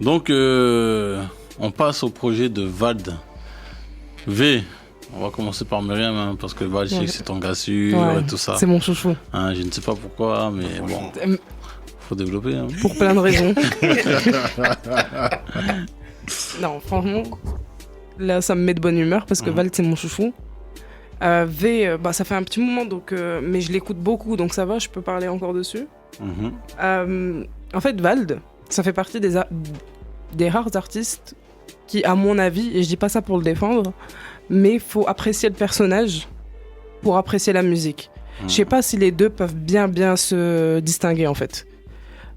Donc, on passe au projet de Vald. V, on va commencer par Myriam, hein, parce que Vald, je sais que c'est ton gars sûr et tout ça. C'est mon chouchou. Hein, je ne sais pas pourquoi, mais bon, faut développer. Hein. Pour plein de raisons. Non, franchement, là, ça me met de bonne humeur parce que Vald, c'est mon chouchou. V, ça fait un petit moment, donc, mais je l'écoute beaucoup, donc ça va, je peux parler encore dessus. En fait, Vald, ça fait partie des rares artistes qui, à mon avis, et je dis pas ça pour le défendre, mais faut apprécier le personnage pour apprécier la musique. Je sais pas si les deux peuvent bien se distinguer, en fait.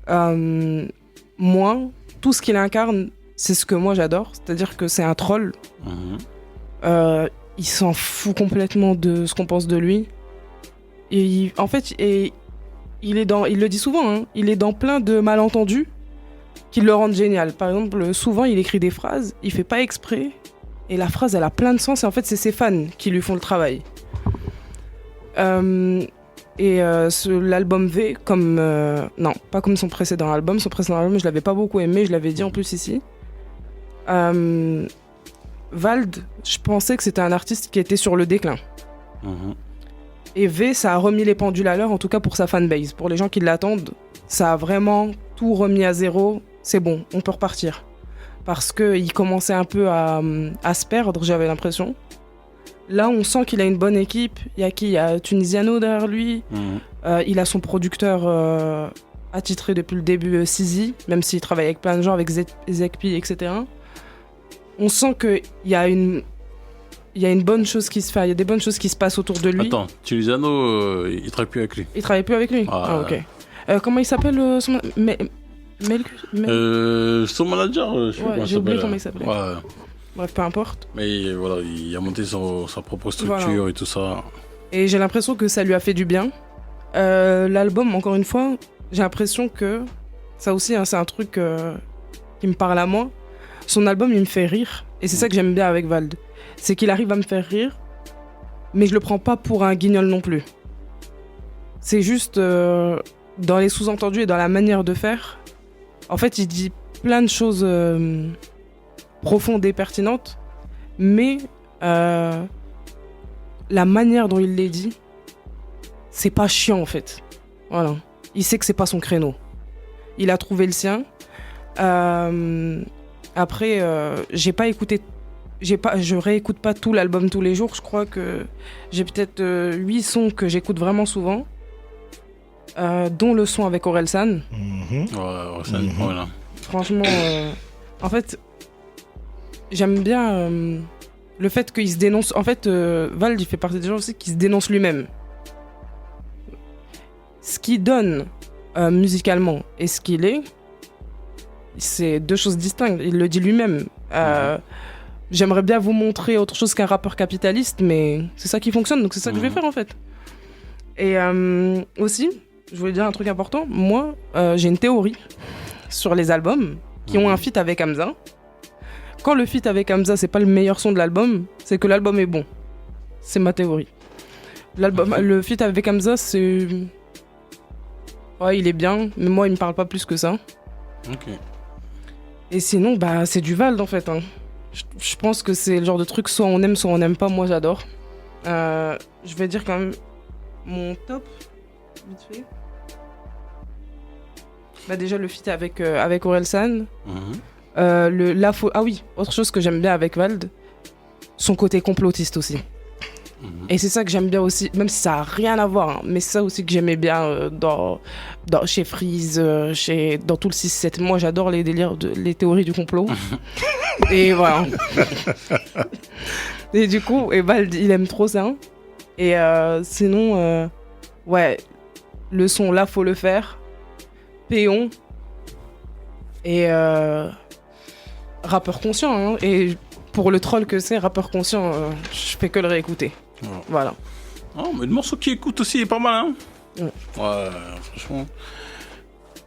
Moi, tout ce qu'il incarne, c'est ce que moi j'adore, c'est-à-dire que c'est un troll. Il s'en fout complètement de ce qu'on pense de lui. Et en fait, il le dit souvent, hein, il est dans plein de malentendus qui le rendent génial. Par exemple, souvent, il écrit des phrases, il fait pas exprès, et la phrase, elle a plein de sens, et en fait, c'est ses fans qui lui font le travail. L'album V, non, pas comme son précédent album. Son précédent album, je l'avais pas beaucoup aimé, je l'avais dit en plus ici. Vald, je pensais que c'était un artiste qui était sur le déclin. Et V, ça a remis les pendules à l'heure, en tout cas pour sa fanbase. Pour les gens qui l'attendent, ça a vraiment tout remis à zéro. C'est bon, on peut repartir. Parce qu'il commençait un peu à se perdre, j'avais l'impression. Là, on sent qu'il a une bonne équipe. Il y a qui ? Il y a Tunisiano derrière lui. Il a son producteur attitré depuis le début, Sizi, même s'il travaille avec plein de gens, avec Zekpi, etc. On sent qu'il y a une bonne chose qui se fait, il y a des bonnes choses qui se passent autour de lui. Attends, Tunisiano, il travaille plus avec lui. Il travaille plus avec lui ? Ah ok. Comment il s'appelle son... son manager, je sais pas comment j'ai oublié comment il s'appelait. Ouais. Bref, peu importe. Mais voilà, il a monté sa propre structure et tout ça. Et j'ai l'impression que ça lui a fait du bien. L'album, encore une fois, j'ai l'impression que... Ça aussi, hein, c'est un truc qui me parle à moi. Son album, il me fait rire. Et c'est ça que j'aime bien avec Vald. C'est qu'il arrive à me faire rire, mais je le prends pas pour un guignol non plus. C'est juste dans les sous-entendus et dans la manière de faire. En fait, il dit plein de choses profondes et pertinentes, mais la manière dont il les dit, c'est pas chiant en fait. Voilà. Il sait que c'est pas son créneau. Il a trouvé le sien. Après, je réécoute pas tout l'album tous les jours. Je crois que j'ai peut-être 8 sons que j'écoute vraiment souvent, dont le son avec Orelsan. Orelsan, voilà. Franchement, en fait, j'aime bien le fait qu'il se dénonce. En fait, Vald, il fait partie des gens aussi qui se dénoncent lui-même. Ce qu'il donne musicalement et ce qu'il est, c'est deux choses distinctes. Il le dit lui-même. J'aimerais bien vous montrer autre chose qu'un rappeur capitaliste, mais c'est ça qui fonctionne, donc c'est ça que je vais faire en fait. Et aussi, je voulais dire un truc important. Moi, j'ai une théorie sur les albums qui ont un feat avec Hamza. Quand le feat avec Hamza, c'est pas le meilleur son de l'album, c'est que l'album est bon. C'est ma théorie. Le feat avec Hamza, c'est... Ouais, il est bien, mais moi, il me parle pas plus que ça. Ok. Et sinon, c'est du Vald en fait. Hein. Je pense que c'est le genre de truc, soit on aime, soit on n'aime pas. Moi, j'adore. Je vais dire quand même mon top, vite fait. Déjà, le feat avec Orelsan. Ah oui, autre chose que j'aime bien avec Vald, son côté complotiste aussi. Et c'est ça que j'aime bien aussi, même si ça n'a rien à voir, hein, mais c'est ça aussi que j'aimais bien chez Freeze, dans tout le 6-7. Moi, j'adore les délires, les théories du complot. Et voilà. Et du coup, Vald, il aime trop ça. Et sinon, ouais, le son là, faut le faire. Péon. Et rappeur conscient. Hein, et pour le troll que c'est, rappeur conscient, je fais que le réécouter. Voilà. Oh, mais le morceau qui écoute aussi est pas mal, hein. Ouais, franchement.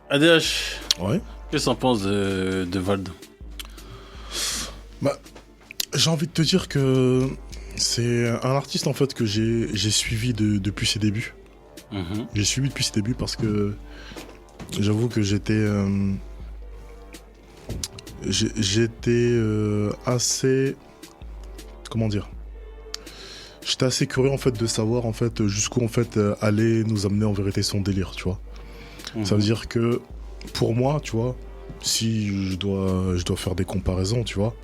ADH. Ouais. Qu'est-ce que t'en penses de Vald? J'ai envie de te dire que c'est un artiste en fait que j'ai suivi depuis ses débuts. J'ai suivi depuis ses débuts parce que j'avoue que j'étais assez... Comment dire ? J'étais assez curieux en fait de savoir en fait jusqu'où en fait allait nous amener en vérité son délire, tu vois. Ça veut dire que pour moi, tu vois, si je dois faire des comparaisons, tu vois,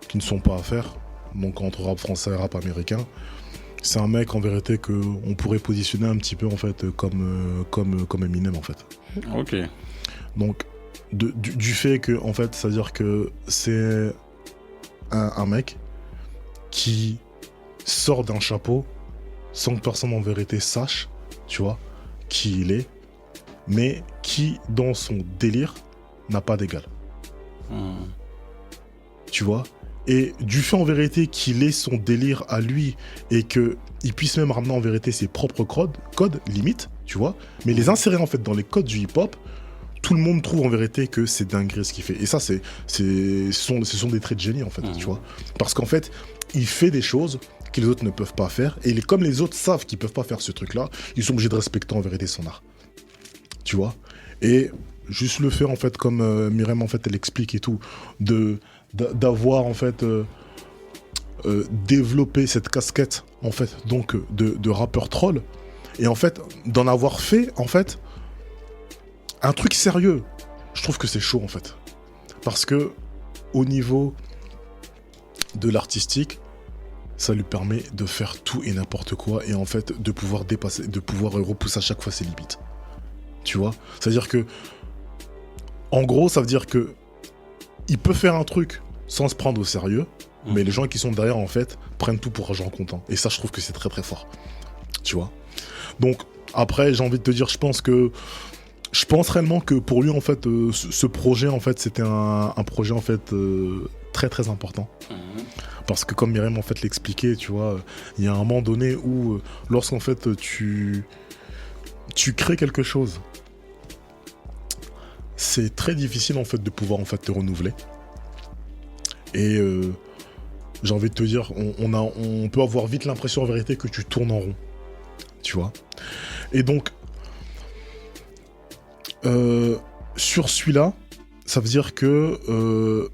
qui ne sont pas à faire, donc entre rap français et rap américain, c'est un mec en vérité que on pourrait positionner un petit peu en fait comme Eminem en fait. Ok. Donc du fait que en fait, ça veut dire que c'est un mec qui sort d'un chapeau sans que personne en vérité sache, tu vois, qui il est, mais qui dans son délire n'a pas d'égal. Tu vois. Et du fait en vérité qu'il ait son délire à lui et qu'il puisse même ramener en vérité ses propres codes limite, tu vois, mais les insérer en fait dans les codes du hip-hop, tout le monde trouve en vérité que c'est dingue ce qu'il fait. Et ça, ce sont des traits de génie en fait, tu vois. Parce qu'en fait, il fait des choses que les autres ne peuvent pas faire. Et comme les autres savent qu'ils peuvent pas faire ce truc-là, ils sont obligés de respecter en vérité son art. Tu vois. Et juste le fait en fait, comme Myriam en fait elle explique et tout, d'avoir en fait développé cette casquette en fait donc de rappeur troll et en fait d'en avoir fait en fait un truc sérieux. Je trouve que c'est chaud en fait parce que au niveau de l'artistique, ça lui permet de faire tout et n'importe quoi et en fait de pouvoir repousser à chaque fois ses limites. Tu vois, c'est à dire que en gros ça veut dire que il peut faire un truc sans se prendre au sérieux, mais les gens qui sont derrière, en fait, prennent tout pour argent comptant. Et ça, je trouve que c'est très, très fort. Tu vois. Donc, après, j'ai envie de te dire, je pense réellement que pour lui, en fait, ce projet, en fait, c'était un projet, en fait, très, très important. Parce que comme Myriam, en fait, l'expliquait, tu vois, il y a un moment donné où, lorsqu'en fait, tu crées quelque chose, c'est très difficile, en fait, de pouvoir, en fait, te renouveler. Et j'ai envie de te dire, on peut avoir vite l'impression en vérité que tu tournes en rond, tu vois. Et donc, sur celui-là, ça veut dire que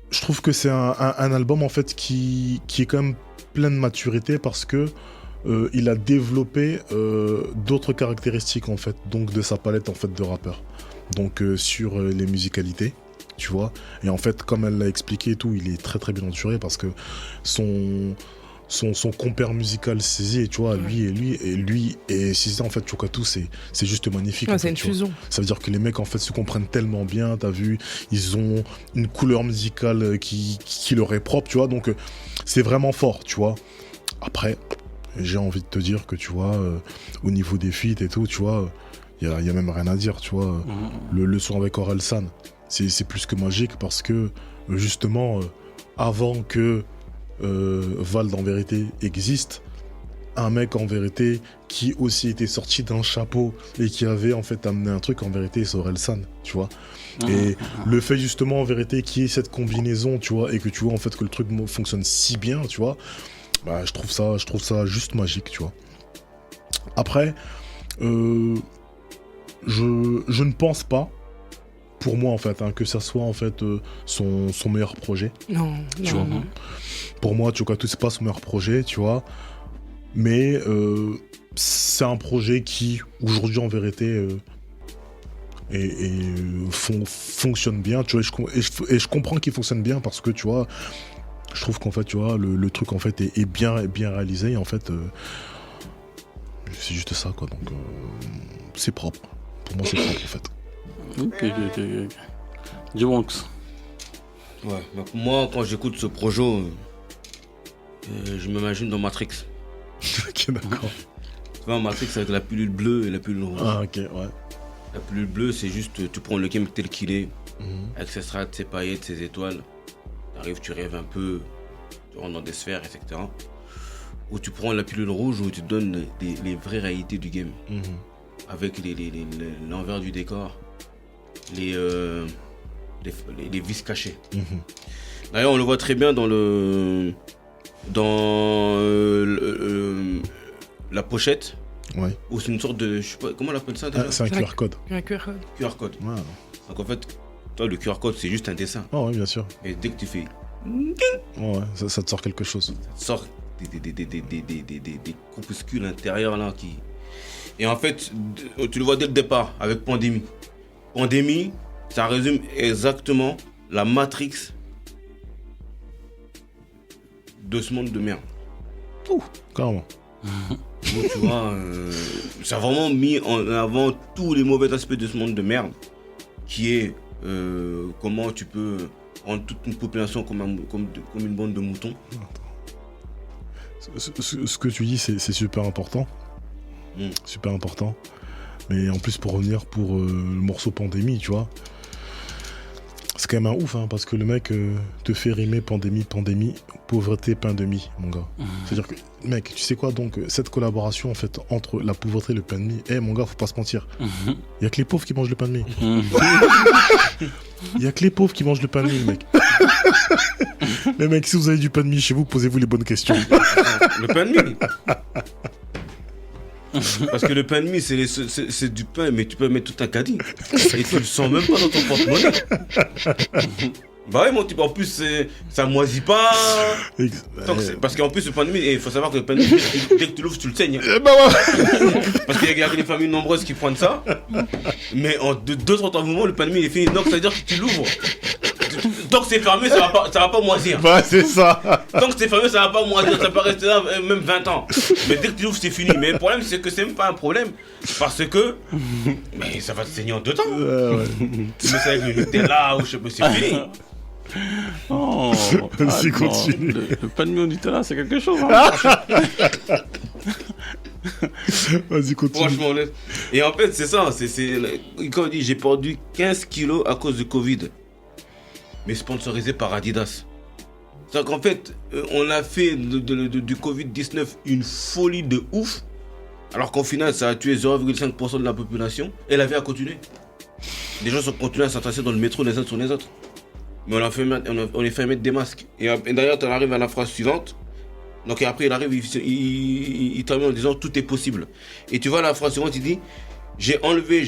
je trouve que c'est un album en fait qui est quand même plein de maturité parce que il a développé d'autres caractéristiques en fait, donc de sa palette en fait de rappeur. Donc sur les musicalités. Tu vois, et en fait, comme elle l'a expliqué et tout, il est très très bien entouré parce que son compère musical Cézé, tu vois, lui et Cézé, en fait, Choukatou, c'est juste magnifique. Ouais, en c'est fait, une fusion. Ça veut dire que les mecs, en fait, se comprennent tellement bien, t'as vu, ils ont une couleur musicale qui leur est propre, tu vois, donc c'est vraiment fort, tu vois. Après, j'ai envie de te dire que, tu vois, au niveau des feats et tout, tu vois, il y a même rien à dire, tu vois. Le son avec Orelsan, c'est plus que magique parce que justement avant que Vald en vérité existe, un mec en vérité qui aussi était sorti d'un chapeau et qui avait en fait amené un truc en vérité, c'est Orelsan, tu vois. Et le fait justement en vérité qu'il y ait cette combinaison, tu vois, et que tu vois en fait que le truc fonctionne si bien, tu vois, bah je trouve ça juste magique, tu vois. Après je ne pense pas, pour moi en fait, que ça soit en fait son meilleur projet. Non, tu non, vois. non. Pour moi, Choukatou, c'est pas son meilleur projet, tu vois. Mais c'est un projet qui, aujourd'hui en vérité, fonctionne bien, tu vois. Et je comprends qu'il fonctionne bien parce que, tu vois, je trouve qu'en fait, tu vois, le truc en fait est bien réalisé. Et en fait, c'est juste ça, quoi. Donc, c'est propre. Pour moi, c'est propre, en fait. Ok. J-Bronx. Ouais, bah pour moi, quand j'écoute ce projet, je m'imagine dans Matrix. Ok, d'accord. Tu vois, Matrix avec la pilule bleue et la pilule rouge. Ah, ok, ouais. La pilule bleue, c'est juste, tu prends le game tel qu'il est, avec ses strates, ses paillettes, ses étoiles. T'arrives, tu rêves un peu, tu rentres dans des sphères, etc. Ou tu prends la pilule rouge où tu te donnes les vraies réalités du game. Avec l'envers du décor, les vices cachés. D'ailleurs, on le voit très bien dans la pochette. Ouais. Ou c'est une sorte de, je sais pas, comment on appelle ça déjà? C'est un QR code. Un QR code. QR code. Ouais. Donc en fait, toi, le QR code, c'est juste un dessin. Ah ouais, bien sûr. Et dès que tu fais, Ouais, ça te sort quelque chose. ça sort des groupuscules intérieurs là qui. Et en fait, tu le vois dès le départ avec Pandémie. Pandémie, ça résume exactement la matrix de ce monde de merde. Carrément. Donc, tu vois, ça a vraiment mis en avant tous les mauvais aspects de ce monde de merde, qui est comment tu peux rendre toute une population comme une bande de moutons. Ce que tu dis, c'est super important. Super important. Mais en plus, pour revenir pour le morceau Pandémie, tu vois, c'est quand même un ouf, hein, parce que le mec te fait rimer pandémie, pauvreté, pain de mie, mon gars. C'est-à-dire que, mec, tu sais quoi, donc, cette collaboration, en fait, entre la pauvreté et le pain de mie, mon gars, faut pas se mentir. Il y a que les pauvres qui mangent le pain de mie. Il y a que les pauvres qui mangent le pain de mie, mec. Mais mec, si vous avez du pain de mie chez vous, posez-vous les bonnes questions. Le pain de mie. Parce que le pain de mie, c'est du pain, mais tu peux mettre tout un caddie. Et tu le sens même pas dans ton porte-monnaie. Bah ouais, mon type, en plus, ça moisit pas. Parce qu'en plus, le pain de mie, il faut savoir que le pain de mie, dès que tu l'ouvres, tu le saignes. Parce qu'il y a des familles nombreuses qui prennent ça. Mais en 2-3 moments, le pain de mie, il est fini. Donc, ça veut dire que tu l'ouvres. Tant que c'est fermé, ça va pas moisir. Bah, c'est ça. Tant que c'est fermé, ça va pas moisir. Ça peut rester là même 20 ans. Mais dès que tu l'ouvres, c'est fini. Mais le problème, c'est que c'est même pas un problème. Parce que. Mais ça va te saigner en 2 temps. Ouais. Tu mets ça avec le Nutella ou je sais pas, c'est fini. Oh, Vas-y, continue. Le pain de mie au Nutella, c'est quelque chose. Hein. Vas-y, continue. Franchement, et en fait, c'est ça. Quand on dit j'ai perdu 15 kilos à cause du Covid, mais sponsorisé par Adidas. C'est qu'en fait, on a fait du Covid-19 une folie de ouf, alors qu'au final, ça a tué 0,5% de la population, et la vie a continué. Les gens sont continués à s'entasser dans le métro les uns sur les autres. Mais on les fait mettre des masques. Et d'ailleurs, tu arrives à la phrase suivante. Donc après, il arrive, il termine en disant tout est possible. Et tu vois la phrase suivante, il dit j'ai enlevé.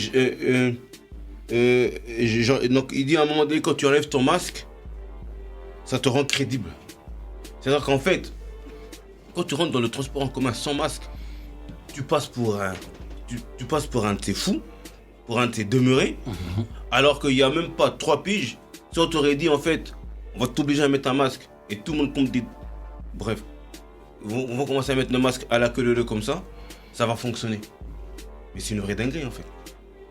Donc il dit à un moment donné, quand tu enlèves ton masque, ça te rend crédible. C'est-à-dire qu'en fait, quand tu rentres dans le transport en commun sans masque, tu passes pour un de ces fous, pour un de ces demeurés, alors qu'il n'y a même pas 3 piges. Si on t'aurait dit en fait, on va t'obliger à mettre un masque et tout le monde tombe dit, bref, on va commencer à mettre le masque à la queue leu comme ça va fonctionner. Mais c'est une vraie dinguerie en fait.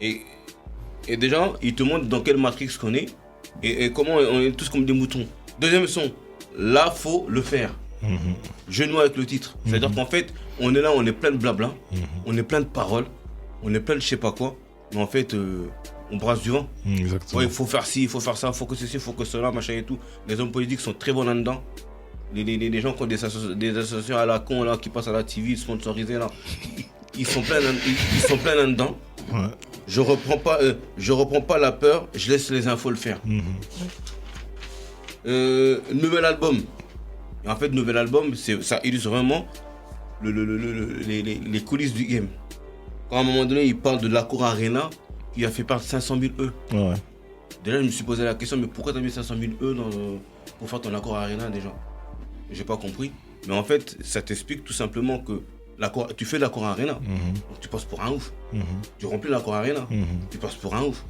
Et déjà, il te montre dans quelle matrix qu'on est et comment on est tous comme des moutons. Deuxième son, là faut le faire. Genou avec le titre. C'est-à-dire qu'en fait, on est là, on est plein de blabla, on est plein de paroles, on est plein de je sais pas quoi, mais en fait, on brasse du vent. Exactement. Ouais, il faut faire ci, il faut faire ça, il faut que ceci, il faut que cela, machin et tout. Les hommes politiques sont très bons là-dedans. Les gens qui ont des associations à la con là, qui passent à la TV, sponsorisées là, ils sont pleins là-dedans. Ouais. Je reprends pas la peur, je laisse les infos le faire. Nouvel album. Et en fait, nouvel album, ça illustre vraiment les coulisses du game. Quand à un moment donné, il parle de l'Accor Arena, qui a fait part de 500 000 E. Ouais. Déjà, je me suis posé la question, mais pourquoi tu as mis 500 000 E pour faire ton Accor Arena déjà? J'ai pas compris. Mais en fait, ça t'explique tout simplement que tu fais l'Accor Arena, donc tu passes pour un ouf. Tu remplis l'Accor Arena, tu passes pour un ouf.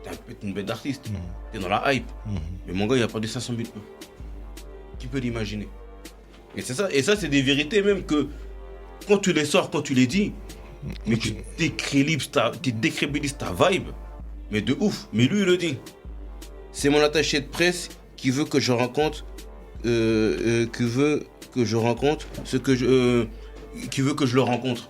T'es une bête d'artiste, t'es dans la hype. Mais mon gars, il a perdu 500 000 E. Qui peut l'imaginer? Et c'est ça, c'est des vérités même que quand tu les sors, quand tu les dis, mais tu décrédibilises ta vibe, mais de ouf. Mais lui, il le dit. C'est mon attaché de presse qui veut que je rencontre, qui veut que je le rencontre.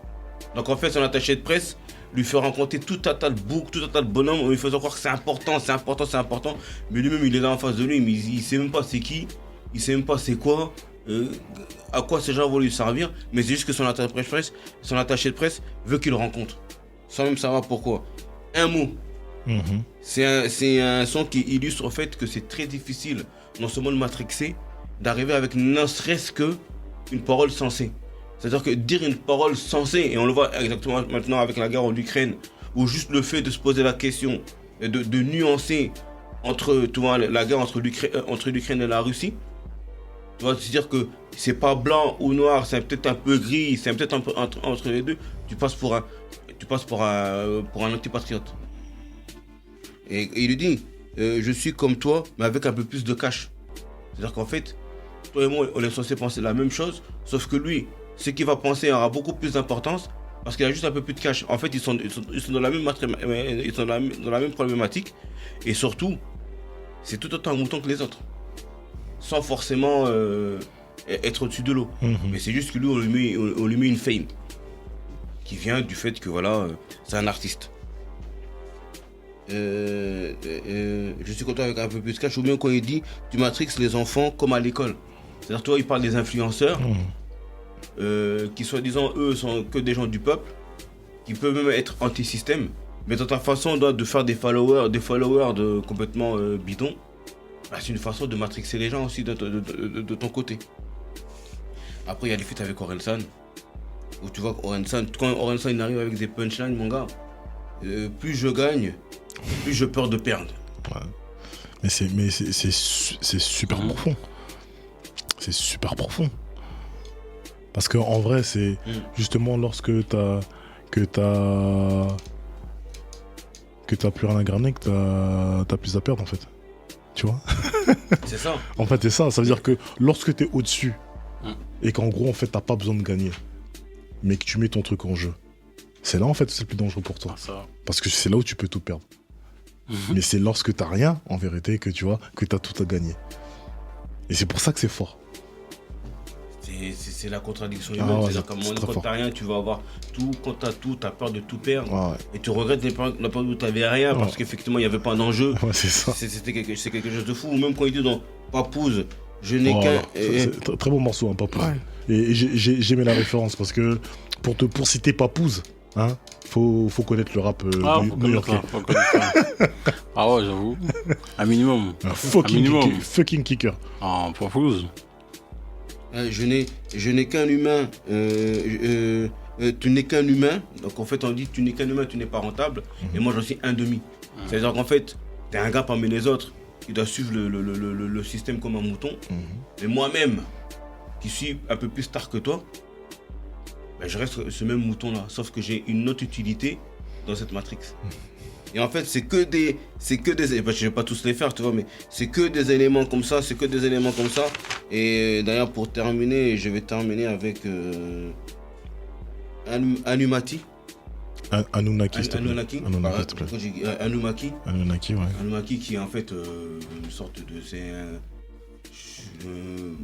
Donc en fait, son attaché de presse lui fait rencontrer tout un tas de boucs, tout un tas de bonhommes, en lui faisant croire que c'est important. Mais lui-même, il est là en face de lui, mais il sait même pas c'est qui, il sait même pas c'est quoi, à quoi ces gens vont lui servir, mais c'est juste que son attaché de presse veut qu'il le rencontre, sans même savoir pourquoi. Un mot. C'est un son qui illustre au fait que c'est très difficile dans ce monde matrixé d'arriver avec ne serait-ce que une parole sensée. C'est-à-dire que dire une parole sensée, et on le voit exactement maintenant avec la guerre en Ukraine, ou juste le fait de se poser la question, de nuancer entre, tu vois, la guerre entre l'Ukraine et la Russie, tu vois, c'est-à-dire que c'est pas blanc ou noir, c'est peut-être un peu gris, c'est peut-être un peu entre les deux, tu passes pour un antipatriote. Et il lui dit, je suis comme toi, mais avec un peu plus de cash. C'est-à-dire qu'en fait, toi et moi, on est censé penser la même chose, sauf que lui, ce qu'il va penser aura beaucoup plus d'importance parce qu'il a juste un peu plus de cash. En fait, ils sont dans la même dans la même problématique, et surtout, c'est tout autant un mouton que les autres, sans forcément être au-dessus de l'eau. Mais c'est juste que lui, on lui met une fame qui vient du fait que voilà, c'est un artiste. Je suis content avec un peu plus de cash, ou bien quand il dit tu matrixes les enfants comme à l'école. C'est-à-dire, toi, il parle des influenceurs qui soi-disant eux sont que des gens du peuple, qui peuvent même être anti-système, mais dans ta façon de faire des followers de complètement bidons, bah, c'est une façon de matrixer les gens aussi de ton côté. Après, il y a les feats avec Orelsan, où tu vois quand Orelsan arrive avec des punchlines, mon gars, plus je gagne, plus j'ai peur de perdre. Ouais. Mais c'est super profond. C'est super profond. Parce que en vrai, c'est justement lorsque t'as plus rien à gagner, que t'as plus à perdre en fait. Tu vois? C'est ça. En fait, c'est ça. Ça veut dire que lorsque t'es au-dessus et qu'en gros, en fait, t'as pas besoin de gagner, mais que tu mets ton truc en jeu, c'est là en fait c'est le plus dangereux pour toi. Ça. Parce que c'est là où tu peux tout perdre. Mais c'est lorsque t'as rien, en vérité, que tu vois, que t'as tout à gagner. Et c'est pour ça que c'est fort. C'est la contradiction humaine. C'est-à-dire qu'à un moment donné, quand t'as rien, tu vas avoir tout. Quand t'as tout, t'as peur de tout perdre. Ouais. Et tu regrettes la période où t'avais rien parce qu'effectivement, il n'y avait pas d'enjeu. Ouais, c'est ça. C'est quelque chose de fou. Ou même quand il dit dans Papouze, je n'ai qu'un. C'est très bon morceau, hein, Papouze. Ouais. Et j'aimais la référence parce que pour citer Papouze, hein, faut connaître le rap new-yorkais. Ah ouais, j'avoue. Un minimum. Un fucking kicker. En Papouze. Je n'ai qu'un humain. Tu n'es qu'un humain. Donc en fait, on dit tu n'es qu'un humain, tu n'es pas rentable. Et moi, j'en suis un demi. C'est-à-dire qu'en fait, t'es un gars parmi les autres qui doit suivre le système comme un mouton. Et moi-même, qui suis un peu plus tard que toi, ben, je reste ce même mouton-là. Sauf que j'ai une autre utilité dans cette matrix. Et en fait, c'est que des ben, je vais pas tous les faire, tu vois, mais c'est que des éléments comme ça, Et d'ailleurs, pour terminer, je vais terminer avec Anumati. Anunnaki, s'il te plaît. Anunnaki, ouais. Anunnaki qui est en fait une sorte de...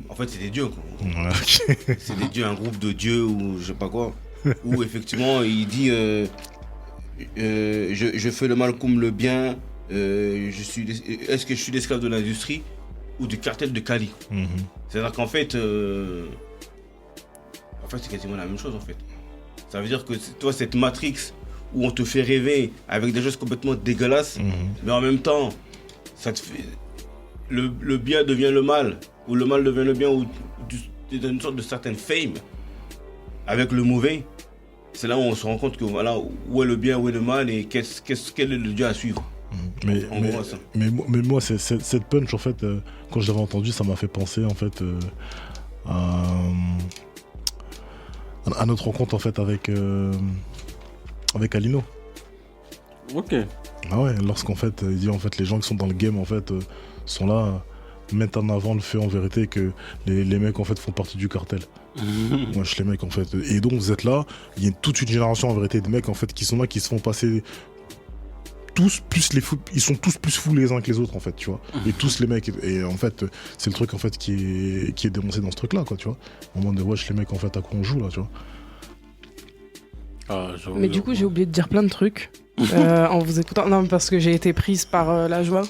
en fait, c'est des dieux, quoi. Ouais, okay. C'est des dieux, un groupe de dieux ou je sais pas quoi. Où effectivement, il dit... je fais le mal comme le bien. Est-ce que je suis l'esclave de l'industrie ou du cartel de Cali? C'est-à-dire qu'en fait, c'est quasiment la même chose en fait. Ça veut dire que toi, cette matrix où on te fait rêver avec des choses complètement dégueulasses, mais en même temps, ça te fait le bien devient le mal, ou le mal devient le bien, ou tu donnes une sorte de certaine fame avec le mauvais. C'est là où on se rend compte que voilà, où est le bien, où est le mal, et quel est le Dieu à suivre. Mais moi, cette punch, en fait, quand je l'avais entendu, ça m'a fait penser, en fait, à notre rencontre, en fait, avec Alino. Ok. Ah ouais, lorsqu'en fait, il dit, en fait, les gens qui sont dans le game, en fait, sont là, mettent en avant le fait, en vérité, que les mecs, en fait, font partie du cartel. Moi, les mecs, en fait. Et donc, vous êtes là, il y a toute une génération, en vérité, de mecs, en fait, qui sont là, qui se font passer... ils sont tous plus fous les uns que les autres en fait, tu vois. Et tous les mecs, et en fait c'est le truc en fait qui est dénoncé dans ce truc là, quoi, tu vois. Au moment de wesh les mecs, en fait, à quoi on joue là, tu vois. Mais du coup j'ai oublié de dire plein de trucs en vous écoutant. Non, parce que j'ai été prise par la joie.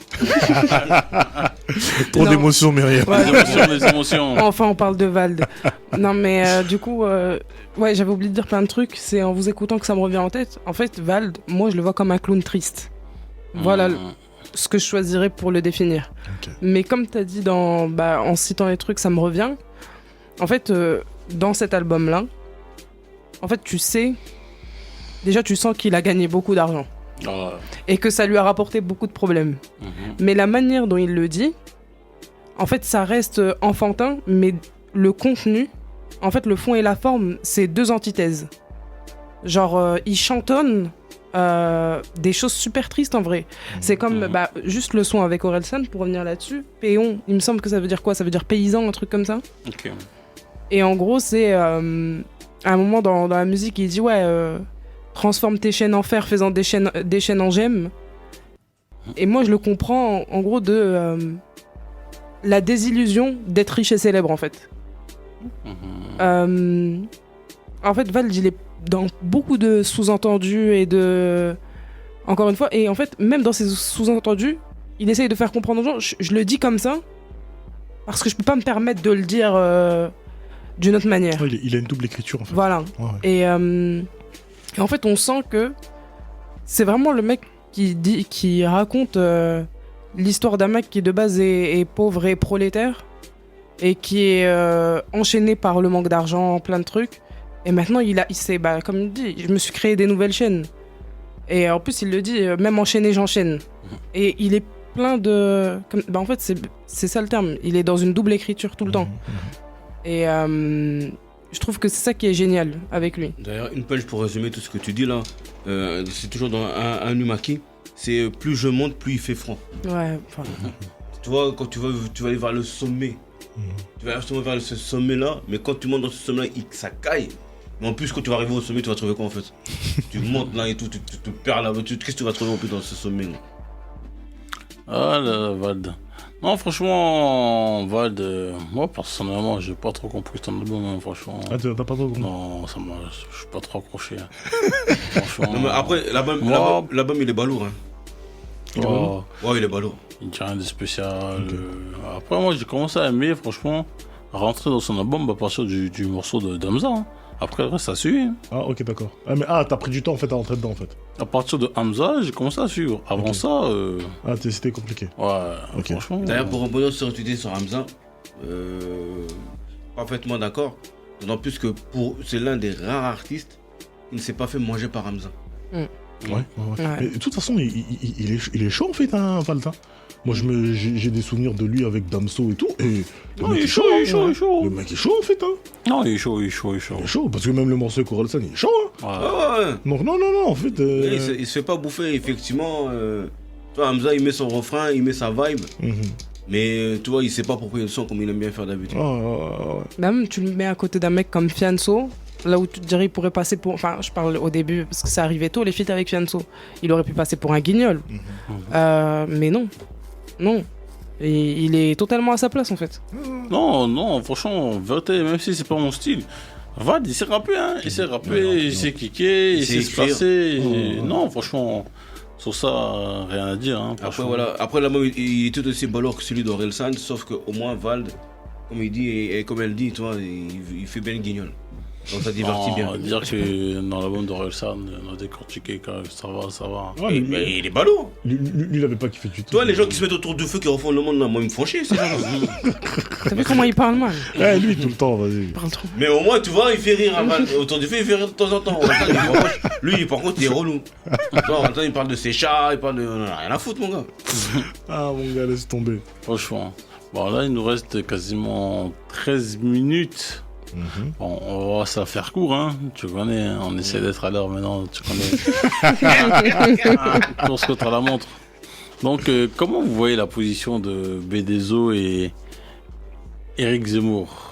Trop d'émotions, Myriam. Ouais, les émotions. Enfin on parle de Vald. Non mais du coup ouais, j'avais oublié de dire plein de trucs. C'est en vous écoutant que ça me revient en tête. En fait Vald, moi je le vois comme un clown triste. Voilà ce que je choisirais pour le définir. Okay. Mais comme tu as dit en citant les trucs, ça me revient. En fait, dans cet album-là, en fait, tu sais, déjà, tu sens qu'il a gagné beaucoup d'argent Ah, et que ça lui a rapporté beaucoup de problèmes. Mais la manière dont il le dit, en fait, ça reste enfantin, mais le contenu, en fait, le fond et la forme, c'est deux antithèses. Genre, il chantonne des choses super tristes en vrai. C'est comme juste le son avec Orelsan, pour revenir là-dessus. Péon, il me semble que ça veut dire quoi? Ça veut dire paysan, un truc comme ça. ok. Et en gros, c'est à un moment dans la musique, il dit transforme tes chaînes en fer, faisant des chaînes en gemmes. Et moi, je le comprends en gros de la désillusion d'être riche et célèbre en fait. En fait, Vald, il est dans beaucoup de sous-entendus et de... Encore une fois, et en fait, même dans ces sous-entendus, il essaye de faire comprendre aux gens, je le dis comme ça, parce que je peux pas me permettre de le dire d'une autre manière. Ouais, il a une double écriture en fait. Voilà. Ouais. Et en fait, on sent que c'est vraiment le mec qui raconte l'histoire d'un mec qui de base est pauvre et prolétaire, et qui est enchaîné par le manque d'argent, plein de trucs. Et maintenant, il s'est, comme il dit, je me suis créé des nouvelles chaînes. Et en plus, il le dit, même enchaîné, j'enchaîne. Et il est plein de... en fait, c'est ça le terme. Il est dans une double écriture tout le temps. Et je trouve que c'est ça qui est génial avec lui. D'ailleurs, une punch pour résumer tout ce que tu dis là, c'est toujours dans un Numaki, c'est plus je monte, plus il fait franc. Ouais, Tu vois, quand tu vas aller vers le sommet, tu vas justement vers ce sommet-là, mais quand tu montes dans ce sommet-là, ça caille. Mais en plus, quand tu vas arriver au sommet, tu vas trouver quoi en fait? Tu montes là et tout, tu te perds là, qu'est-ce que tu vas trouver en plus dans ce sommet-là? Ah là, Vald. Non, franchement, Vald, moi personnellement, j'ai pas trop compris ton album, hein, franchement. Ah, t'as pas trop compris? Non, je suis pas trop accroché. Hein. Franchement. Non, mais après, l'album il est balourd. Hein. Ouais, il est balourd. Il dit rien de spécial. Après, moi, j'ai commencé à aimer, franchement, rentrer dans son album à partir du morceau de Hamza. Hein. Après, le reste, ça suit. Hein. Ah, ok, d'accord. T'as pris du temps en fait à rentrer dedans en fait. À partir de Hamza, j'ai commencé à suivre. Avant ça, C'était compliqué. ouais, Ok. franchement. D'ailleurs, pour rebondir sur ce que tu dis sur Hamza, parfaitement d'accord. D'autant plus que c'est l'un des rares artistes qui ne s'est pas fait manger par Hamza. Ouais. Ouais. Mais de toute façon, il est chaud en fait, hein, Vald. Moi, j'ai des souvenirs de lui avec Damso et tout. Et le mec il est chaud, il est chaud, il est chaud. Le mec est chaud en fait. Hein. Non, il est chaud. Il est chaud, parce que même le morceau avec Orelsan, il est chaud. Hein. Ouais. Ah ouais. Donc, non, en fait. Il se fait pas bouffer, effectivement. Tu vois, Hamza, il met son refrain, il met sa vibe. Mais tu vois, il sait pas proposer le son comme il aime bien faire d'habitude. Même tu le mets à côté d'un mec comme Fianso, là où tu te dirais il pourrait passer pour... Enfin, je parle au début, parce que ça arrivait tôt, les feats avec Fianso. Il aurait pu passer pour un guignol. Mais non. Non. Et il est totalement à sa place, en fait. Non, franchement, vérité, même si c'est pas mon style. Vald, il sait rapper, hein. Il sait rapper, il sait kicker, il sait se placer. Non, franchement, sur ça, rien à dire. Hein, après, voilà. Après, l'album, il est tout aussi balourd que celui d'Orelsan, sauf qu'au moins, Vald, comme il dit, et comme elle dit, tu vois, il fait bien le guignol. Donc ça divertit bien. On va dire que dans l'album d'Orelsan, on a décortiqué quand même, ça va. Ouais, mais il est balourd. Lui, il avait pas kiffé du tout. Toi, les gens qui se mettent autour du feu, qui refont le monde, là, moi, ils me font chier, ces gens-là. T'as vu comment il parle mal? Lui, tout le temps, vas-y. Il parle trop. Mais au moins, tu vois, il fait rire. Autour du feu, il fait rire de temps en temps. Lui, par contre, il est relou. Toi, il parle de ses chats, il parle de... Rien à foutre, mon gars. Ah, mon gars, laisse tomber. Franchement. Bon, là, il nous reste quasiment 13 minutes. Bon, on va se la faire court, hein. Tu connais, hein. On essaie d'être à l'heure maintenant, tu connais. Course contre la montre. Donc, comment vous voyez la position de BDZO et Eric Zemmour?